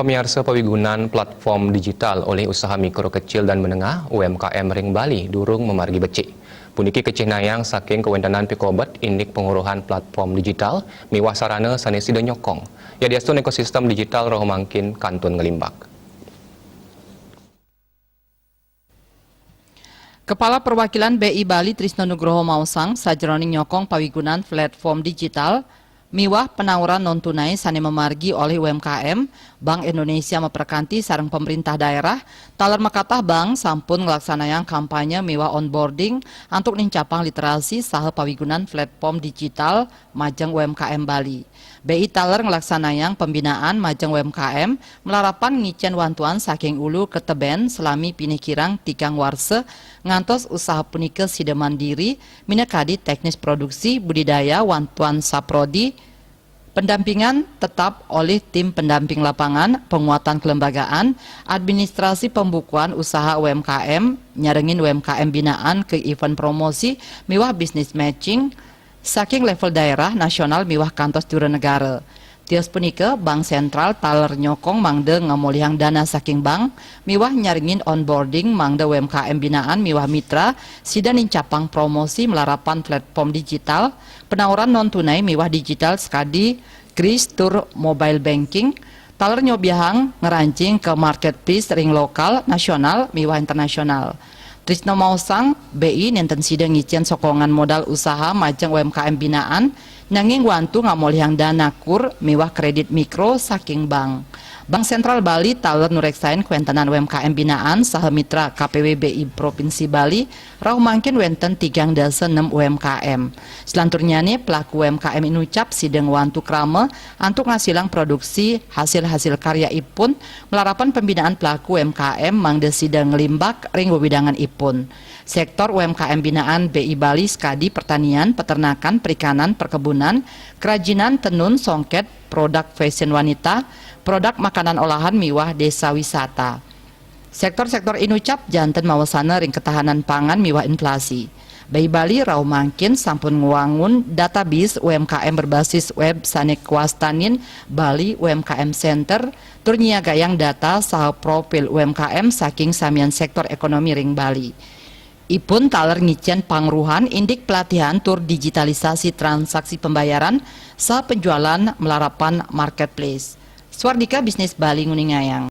pemirsa pawigunan platform digital oleh usaha mikro kecil dan menengah UMKM Ring Bali durung memargi becik. Puniki kecih nayang saking kewendanan Pikobat indik penguruhan platform digital miwah sarana sanesi dan nyokong. Ya diastun ekosistem digital roh mangkin kantun ngelimbak. Kepala Perwakilan BI Bali Trisno Nugroho Mausang sajroning nyokong pawigunan platform digital miwah penawuran non-tunai sane memargi oleh UMKM, Bank Indonesia memperkanti sareng pemerintah daerah, taler makatah bank sampun ngelaksanayang kampanye miwah onboarding untuk nincapang literasi saha pawigunan platform digital majeng UMKM Bali. BI taler ngelaksanayang pembinaan majeng UMKM melarapan ngicen wantuan saking ulu ke teben selami pinikirang tikang warse ngantos usaha punike sida mandiri minekadi teknis produksi budidaya wantuan saprodi pendampingan tetap oleh tim pendamping lapangan, penguatan kelembagaan, administrasi pembukuan usaha UMKM, nyarengin UMKM binaan ke event promosi, miwah bisnis matching, saking level daerah, nasional, miwah kantos tiura negara. Tios punike, Bank Sentral taler nyokong mangde ngamolihang dana saking bank, miwah nyaringin onboarding mangde UMKM binaan miwah mitra, sida nincapang promosi melarapan platform digital, penawuran non-tunai miwah digital sekadi, kris tur mobile banking, taler nyobiahang ngerancing ke marketplace ring lokal, nasional, miwah internasional. Trisno Mausang, BI nenten sida ngicen sokongan modal usaha majeng UMKM binaan, nanging wantu ngamolihang dana kur miwah kredit mikro saking bank. Bank Sentral Bali taler nureksain kuentenan UMKM binaan saha mitra KPWBI Provinsi Bali rauh mangkin wenten 3,6 UMKM. Selanturnya pelaku UMKM inucap sideng wantu krame antuk ngasilang produksi hasil-hasil karya ipun melarapan pembinaan pelaku UMKM mangde sideng ngelimbak ring wewidangan ipun. Sektor UMKM binaan BI Bali skadi pertanian, peternakan, perikanan, perkebunan, kerajinan, tenun, songket, produk fashion wanita, produk makanan olahan miwah desa wisata. Sektor-sektor inucap janten mawasana ring ketahanan pangan miwah inflasi. BI Bali rauh mangkin sampun nguangun database UMKM berbasis web sanek kuastanin Bali UMKM Center tur nyiagayang data saha profil UMKM saking samian sektor ekonomi ring Bali. Ipun taler ngicen pangruhan indik pelatihan tur digitalisasi transaksi pembayaran saha penjualan melarapan marketplace. Swardika Bisnis Bali Nguningayang.